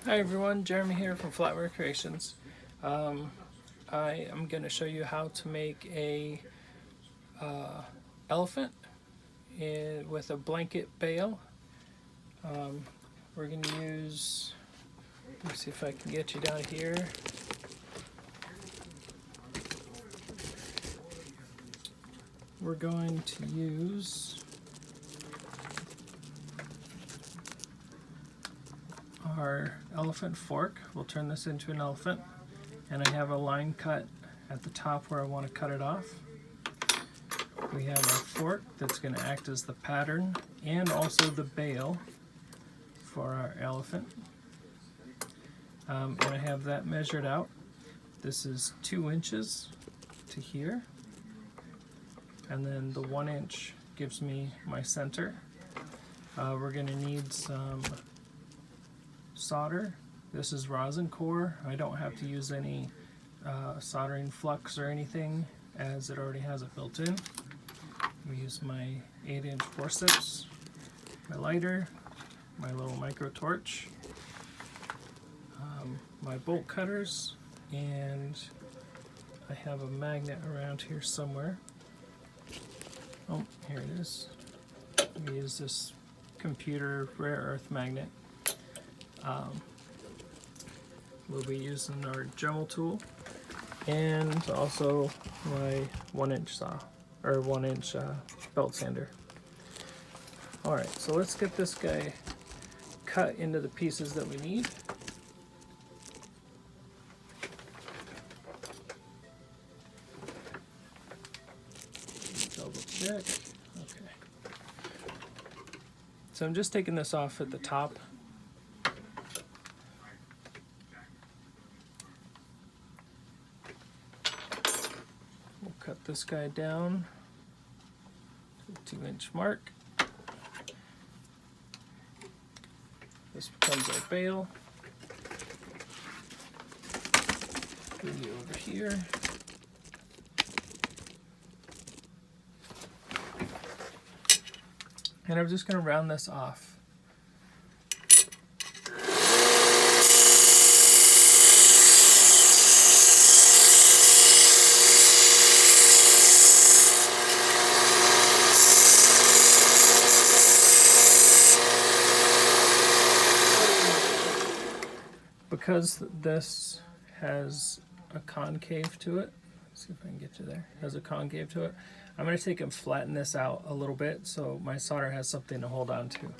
Hi everyone, Jeremy here from Flatware Creations. I am going to show you how to make a elephant with a blanket bail. We're going to use, let me see if I can get you down here. We're going to use our elephant fork. We'll turn this into an elephant, and I have a line cut at the top where I want to cut it off. We have our fork that's going to act as the pattern and also the bail for our elephant, and I have that measured out. This is 2 inches to here, and then the 1 inch gives me my center. We're going to need some solder. This is rosin core. I don't have to use any soldering flux or anything, as it already has it built in. We use my 8-inch forceps, my lighter, my little micro torch, my bolt cutters, and I have a magnet around here somewhere. Oh, here it is. We use this computer rare earth magnet. We'll be using our Dremel tool and also my 1-inch saw, or 1-inch belt sander. Alright, so let's get this guy cut into the pieces that we need. Double check. Okay. So I'm just taking this off at the top. We'll cut this guy down to the 2-inch mark. This becomes our bail. Bring you over here. And I'm just going to round this off. Because this has a concave to it, let's see if I can get you there, has a concave to it, I'm going to take and flatten this out a little bit so my solder has something to hold on to.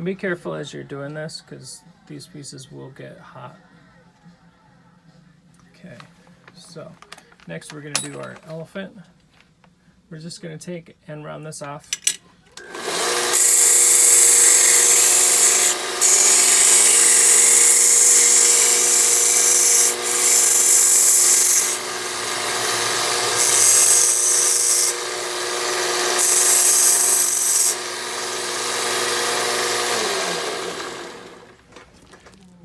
Be careful as you're doing this, because these pieces will get hot. Okay, so next we're going to do our elephant. We're just going to take and round this off.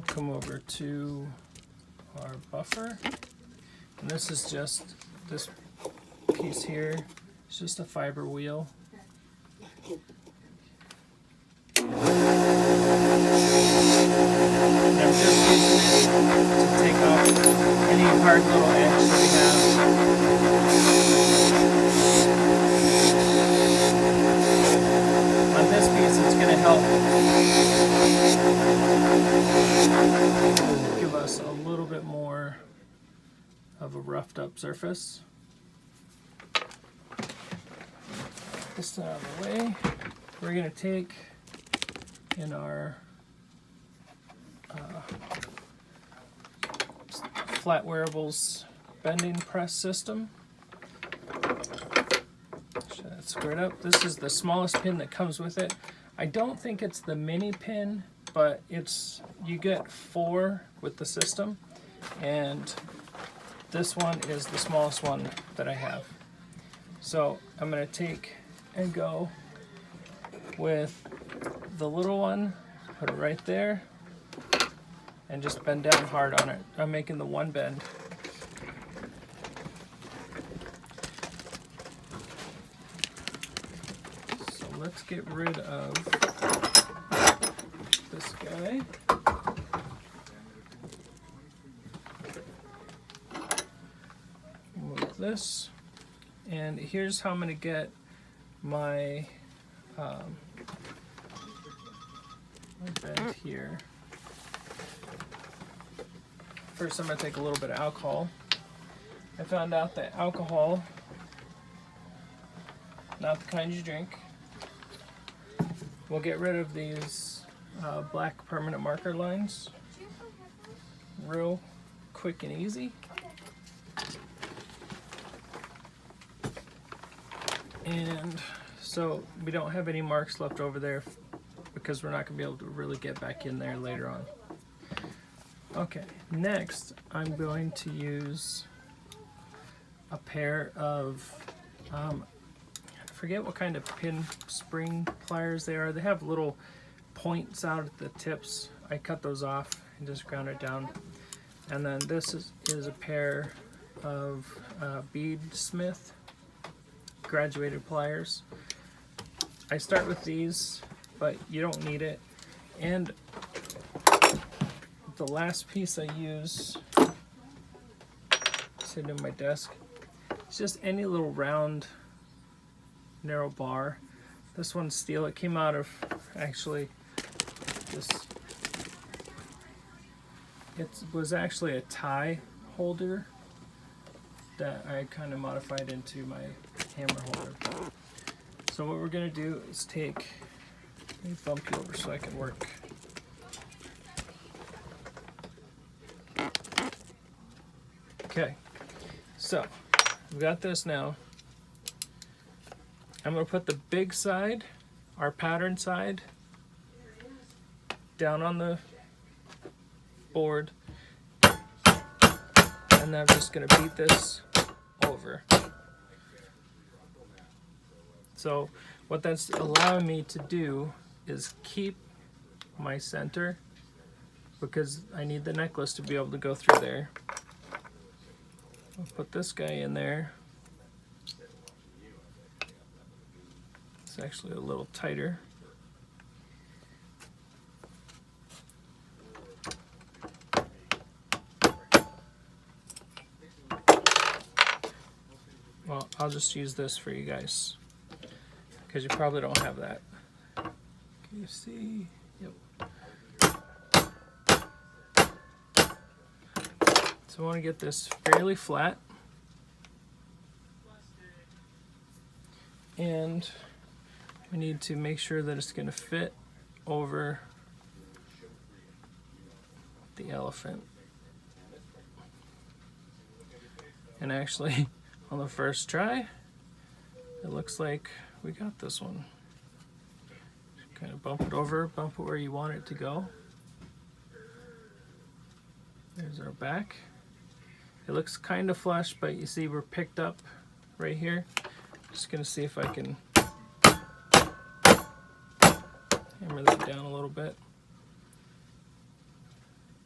Come over to our buffer, and this is just this piece here. It's just a fiber wheel. And I'm just using it to take off any hard little edge that we have. On this piece, it's going to help give us a little bit more of a roughed up surface. This out of the way. We're going to take in our Flatwareables bending press system. Should that squared up. This is the smallest pin that comes with it. I don't think it's the mini pin, but it's, you get 4 with the system, and this one is the smallest one that I have. So I'm going to take and go with the little one, put it right there, and just bend down hard on it. I'm making the one bend. So let's get rid of this guy. Move this. And here's how I'm going to get my bend here. First, I'm going to take a little bit of alcohol. I found out that alcohol, not the kind you drink, will get rid of these black permanent marker lines real quick and easy. And so we don't have any marks left over there because we're not going to be able to really get back in there later on. Okay, next I'm going to use a pair of, I forget what kind of pin spring pliers they are. They have little points out at the tips. I cut those off and just ground it down. And then this is a pair of Beadsmith graduated pliers. I start with these, but you don't need it. And the last piece I use, sitting in my desk, it's just any little round, narrow bar. This one's steel. It came out of actually this. It was actually a tie holder that I kind of modified into my hammer holder. So what we're going to do is take, let me bump you over so I can work. Okay, so we've got this now. I'm going to put the big side, our pattern side, down on the board, and then I'm just going to beat this over. So what that's allowing me to do is keep my center, because I need the necklace to be able to go through there. I'll put this guy in there. It's actually a little tighter. Well, I'll just use this for you guys, because you probably don't have that. Can you see? Yep. So I want to get this fairly flat. And we need to make sure that it's going to fit over the elephant. And actually, on the first try, it looks like we got this one. Just kind of bump it over, bump it where you want it to go. There's our back. It looks kind of flush, but you see we're picked up right here. Just gonna see if I can hammer that down a little bit.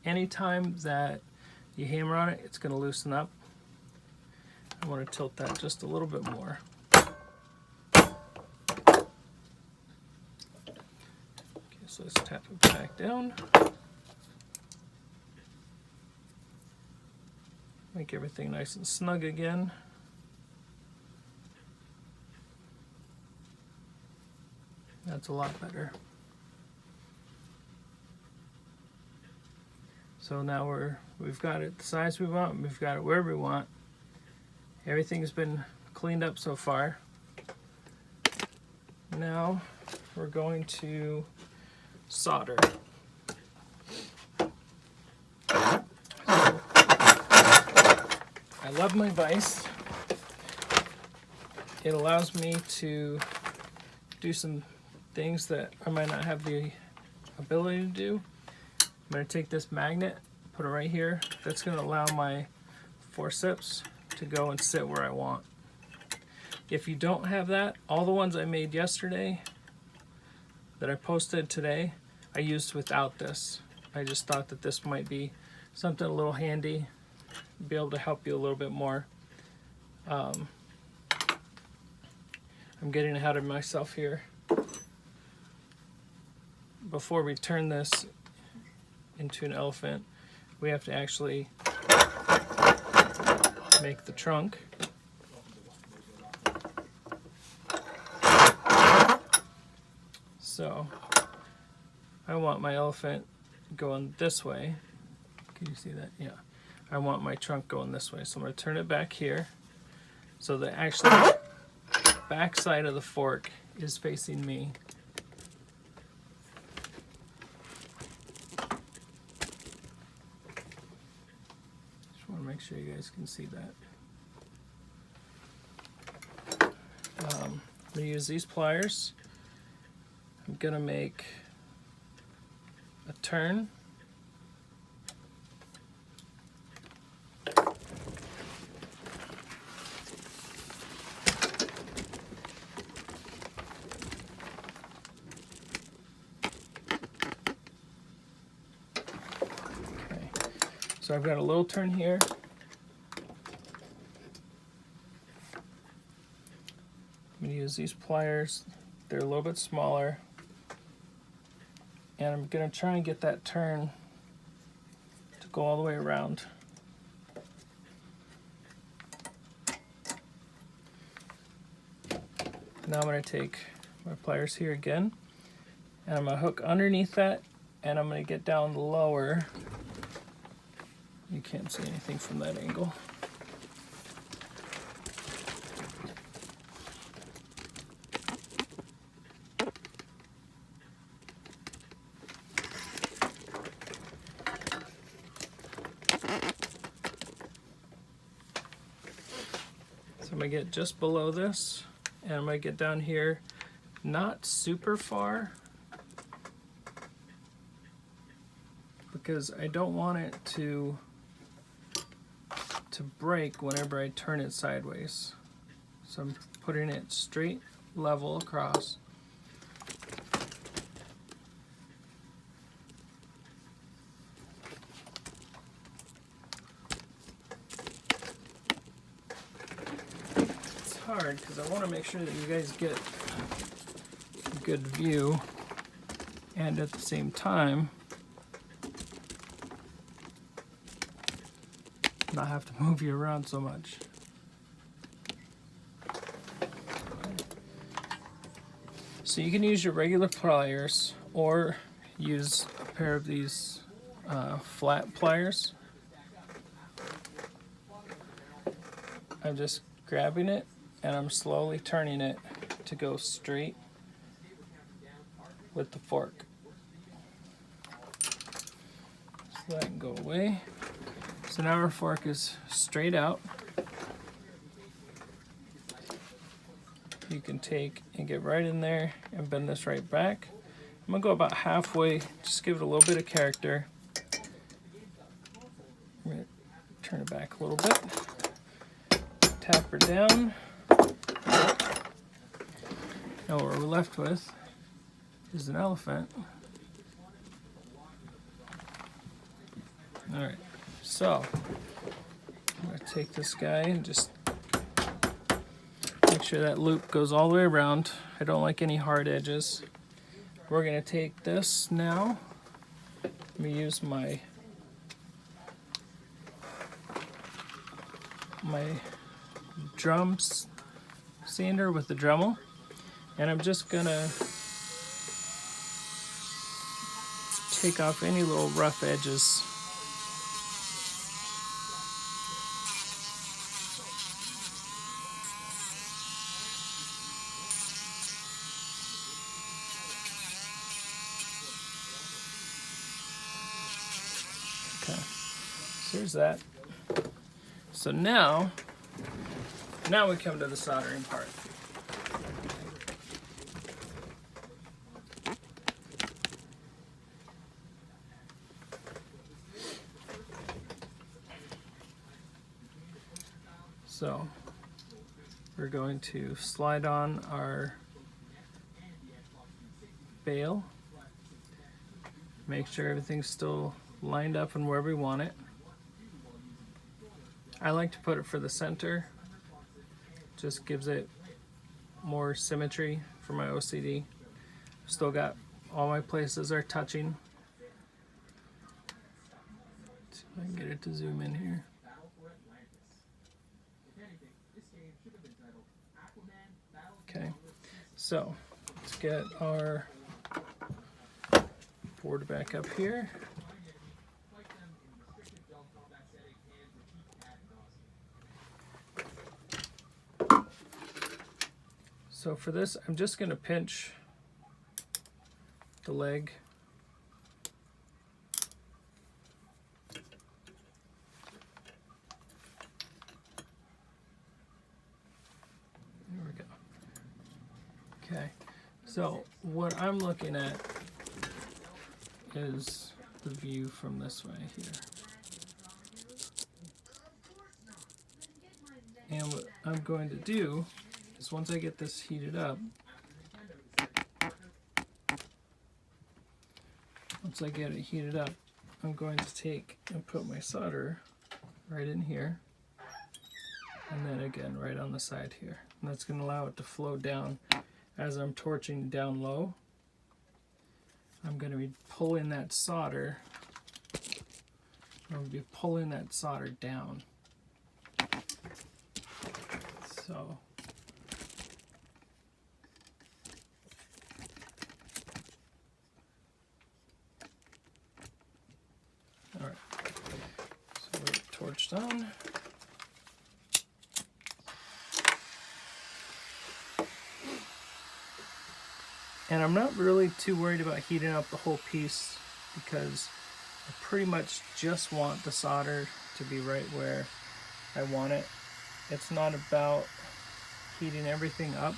Anytime that you hammer on it, it's gonna loosen up. I want to tilt that just a little bit more. Okay, so let's tap it back down. Make everything nice and snug again. That's a lot better. So now we've got it the size we want, we've got it wherever we want. Everything's been cleaned up so far. Now we're going to solder. I love my vise. It allows me to do some things that I might not have the ability to do. I'm going to take this magnet, put it right here. That's going to allow my forceps to go and sit where I want. If you don't have that, all the ones I made yesterday that I posted today, I used without this. I just thought that this might be something a little handy, be able to help you a little bit more. I'm getting ahead of myself here. Before we turn this into an elephant, we have to actually make the trunk. So I want my elephant going this way. Can you see that? Yeah. I want my trunk going this way. So I'm going to turn it back here. So the actual back side of the fork is facing me. Just want to make sure you guys can see that. I'm going to use these pliers. I'm going to make a turn. Okay, so I've got a little turn here. I'm going to use these pliers. They're a little bit smaller. And I'm going to try and get that turn to go all the way around. Now I'm going to take my pliers here again, and I'm going to hook underneath that, and I'm going to get down lower. You can't see anything from that angle. I'm going to get just below this, and I'm going to get down here, not super far, because I don't want it to break whenever I turn it sideways. So I'm putting it straight level across. Hard because I want to make sure that you guys get a good view, and at the same time not have to move you around so much. So you can use your regular pliers or use a pair of these flat pliers. I'm just grabbing it and I'm slowly turning it to go straight with the fork. So that can go away. So now our fork is straight out. You can take and get right in there and bend this right back. I'm gonna go about halfway, just give it a little bit of character. I'm gonna turn it back a little bit. Tap her down. Now what we're left with is an elephant. Alright, so I'm going to take this guy and just make sure that loop goes all the way around. I don't like any hard edges. We're going to take this now. Let me use my drums sander with the Dremel, and I'm just gonna take off any little rough edges. Okay, so there's that. So now we come to the soldering part. we're going to slide on our bail. Make sure everything's still lined up and where we want it. I like to put it for the center. Just gives it more symmetry for my OCD. Still got all my places are touching. Let's see if I can get it to zoom in here. Okay, so let's get our board back up here. So for this, I'm just going to pinch the leg. There we go. Okay, so what I'm looking at is the view from this way here. And what I'm going to do is once I get this heated up, I'm going to take and put my solder right in here, and then again right on the side here. And that's going to allow it to flow down as I'm torching down low. I'm going to be pulling that solder. I'm going to be pulling that solder down. So all right, so we're torched on. And I'm not really too worried about heating up the whole piece because I pretty much just want the solder to be right where I want it. It's not about heating everything up,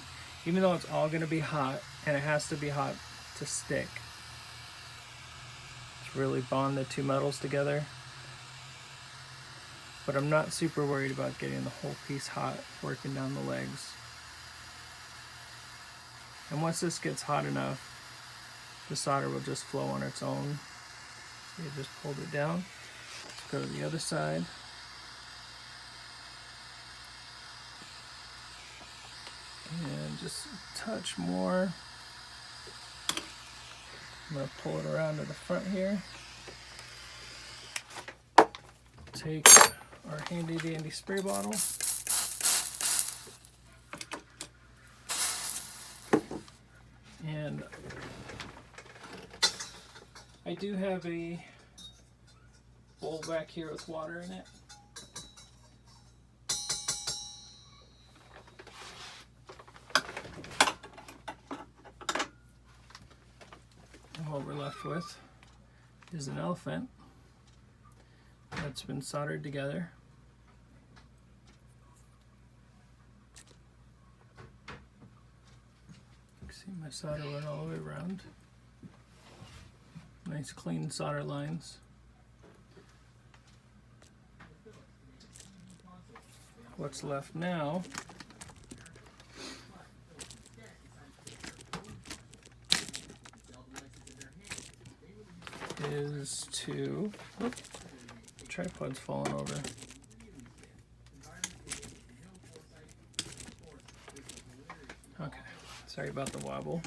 even though it's all going to be hot, and it has to be hot to stick. To really bond the two metals together. But I'm not super worried about getting the whole piece hot, working down the legs. And once this gets hot enough, the solder will just flow on its own. So you just pulled it down. Let's go to the other side. And just a touch more. I'm going to pull it around to the front here. Take our handy dandy spray bottle. And I do have a bowl back here with water in it. And what we're left with is an elephant that's been soldered together. See my solder went all the way around. Nice clean solder lines. What's left now is to, oops, tripod's falling over. Okay, sorry about the wobble.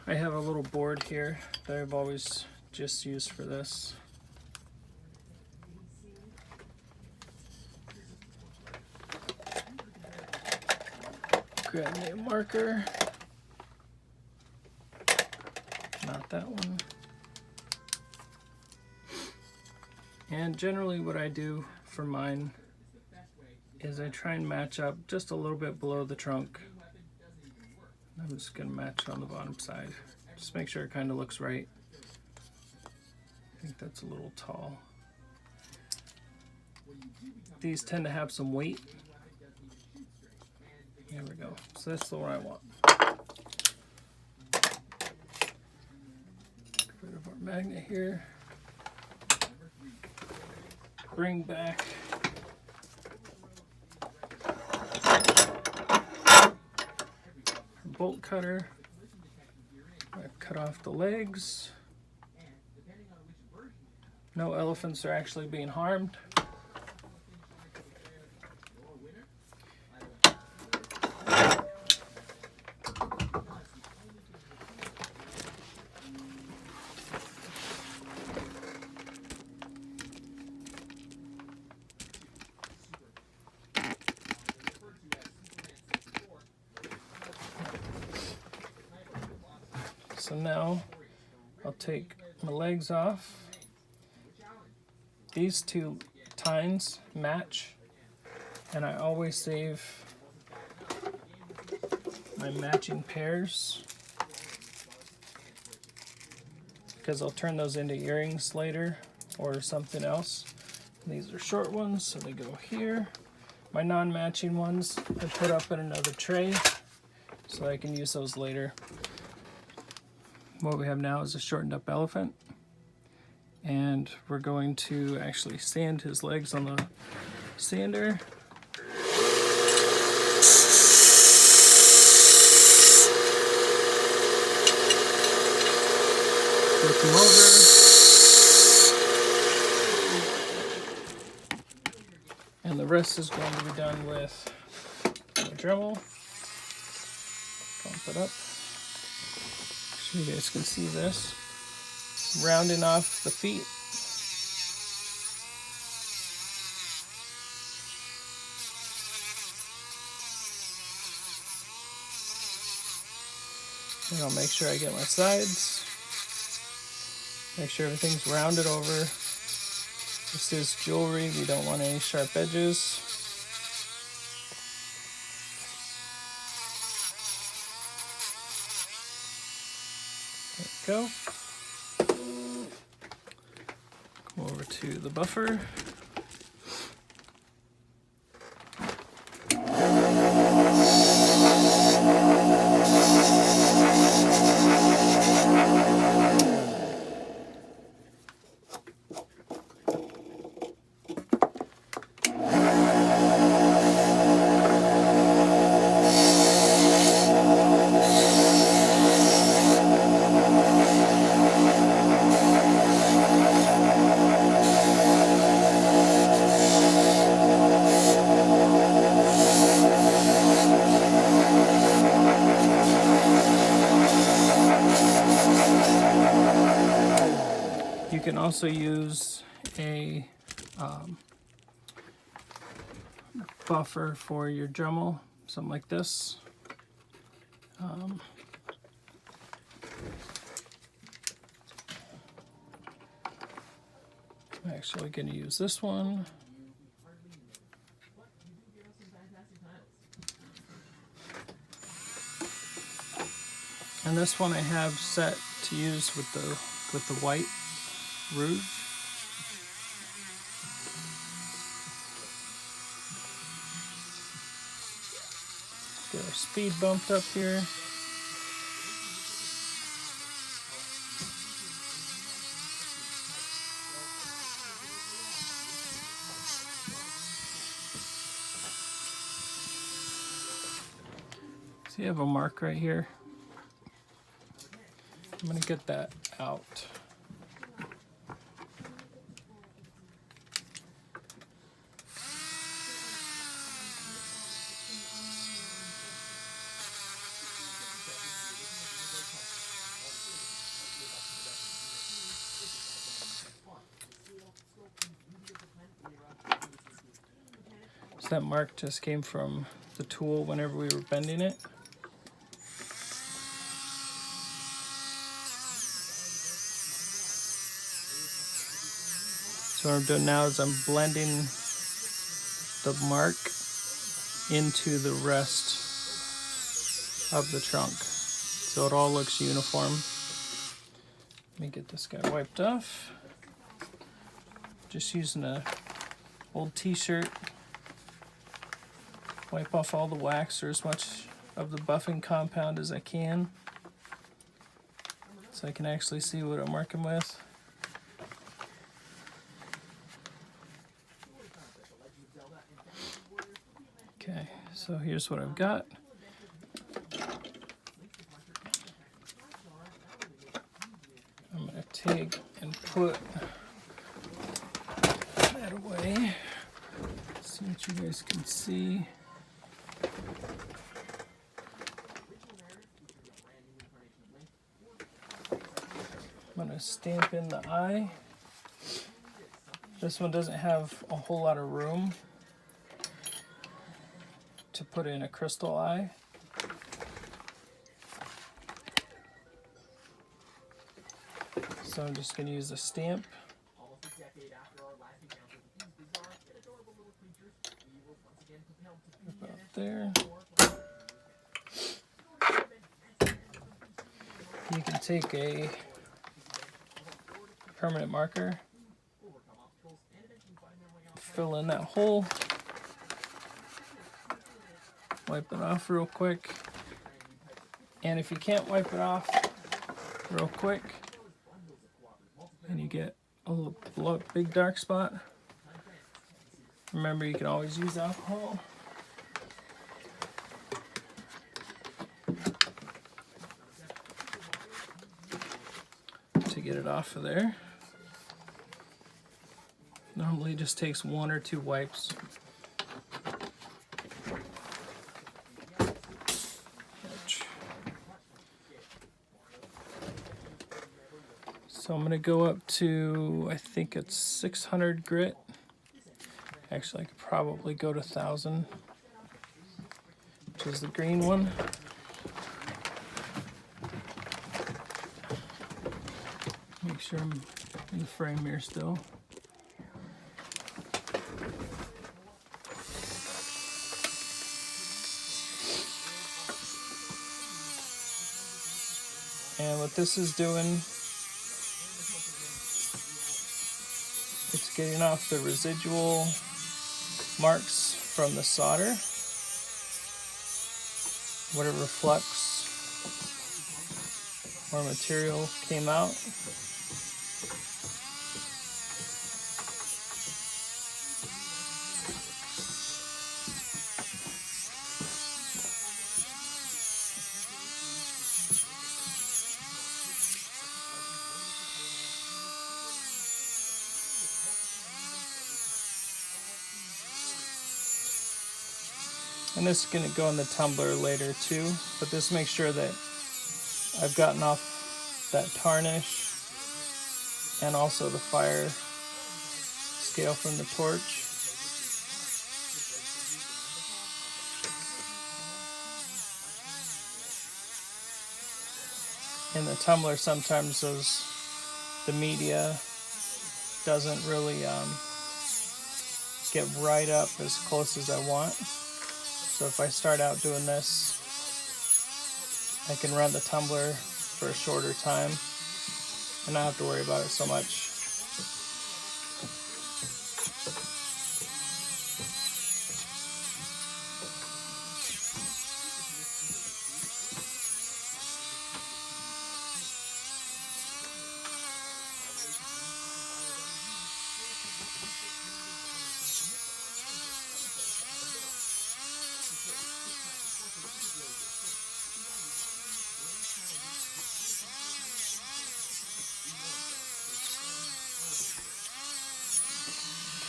I have a little board here that I've always just used for this. Grab me a marker. Not that one. And generally what I do for mine is I try and match up just a little bit below the trunk. I'm just going to match it on the bottom side. Just make sure it kind of looks right. I think that's a little tall. These tend to have some weight. There we go. So that's the one I want. Get rid of our magnet here. bring back bolt cutter. I cut off the legs. No elephants are actually being harmed. So now I'll take my legs off. These two tines match, and I always save my matching pairs because I'll turn those into earrings later or something else. These are short ones, so they go here. My non-matching ones I put up in another tray so I can use those later. What we have now is a shortened up elephant, and we're going to actually sand his legs on the sander. Flip them over. And the rest is going to be done with the Dremel. Pump it up. So you guys can see this. Rounding off the feet. And I'll make sure I get my sides. Make sure everything's rounded over. This is jewelry, we don't want any sharp edges. There we go. Come over to the buffer. You can also use a buffer for your Dremel, something like this. I'm actually going to use this one. And this one I have set to use with the white rouge. Get our speed bumped up here. So you have a mark right here. I'm going to get that out. So that mark just came from the tool whenever we were bending it. So what I'm doing now is I'm blending the mark into the rest of the trunk so it all looks uniform. Let me get this guy wiped off. Just using a old t-shirt. Wipe off all the wax or as much of the buffing compound as I can so I can actually see what I'm working with. Okay, so here's what I've got. I'm going to take and put that away. See what you guys can see. I'm going to stamp in the eye. This one doesn't have a whole lot of room to put in a crystal eye. So I'm just going to use a stamp about there. You can take a permanent marker, fill in that hole, wipe it off real quick, and if you can't wipe it off real quick and you get a little big dark spot, remember you can always use alcohol. To get it off of there. Normally it just takes 1 or 2 wipes. So I'm going to go up to, I think it's 600 grit. Actually, I could probably go to 1000, which is the green one. Make sure I'm in the frame here still. And what this is doing, it's getting off the residual marks from the solder, whatever flux or material came out. And this is going to go in the tumbler later too, but this makes sure that I've gotten off that tarnish and also the fire scale from the torch. In the tumbler, sometimes the media doesn't really get right up as close as I want. So if I start out doing this, I can run the tumbler for a shorter time and not have to worry about it so much.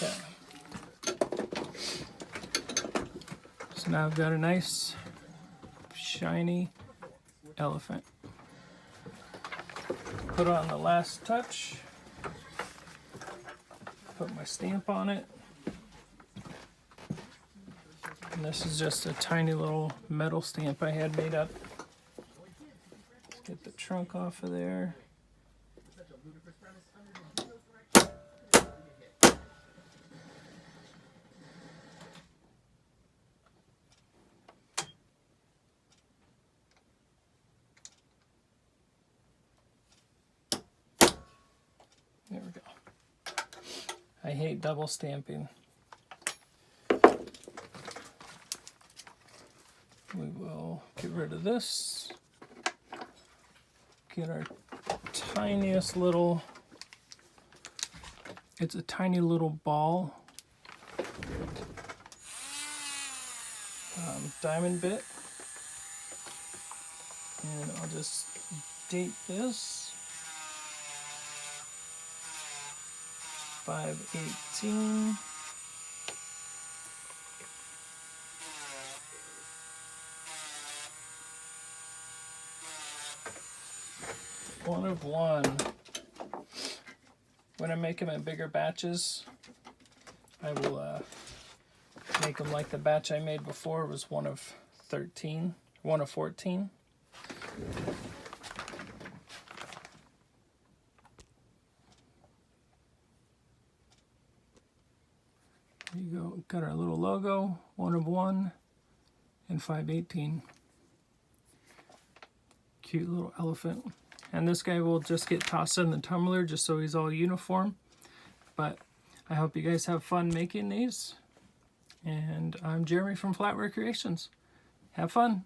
Okay. So now I've got a nice shiny elephant. Put on the last touch. Put my stamp on it. And this is just a tiny little metal stamp I had made up. Let's get the trunk off of there. There we go. I hate double stamping. We will get rid of this. Get our tiniest little, it's a tiny little ball. diamond bit. And I'll just date this. 5/18. One of one. When I make them in bigger batches, I will make them like the batch I made before was 1 of 13, 1 of 14. There you go. Got our little logo, 1 of 1 and 5/18. Cute little elephant. And this guy will just get tossed in the tumbler just so he's all uniform. But I hope you guys have fun making these. And I'm Jeremy from Flatware Creations. Have fun.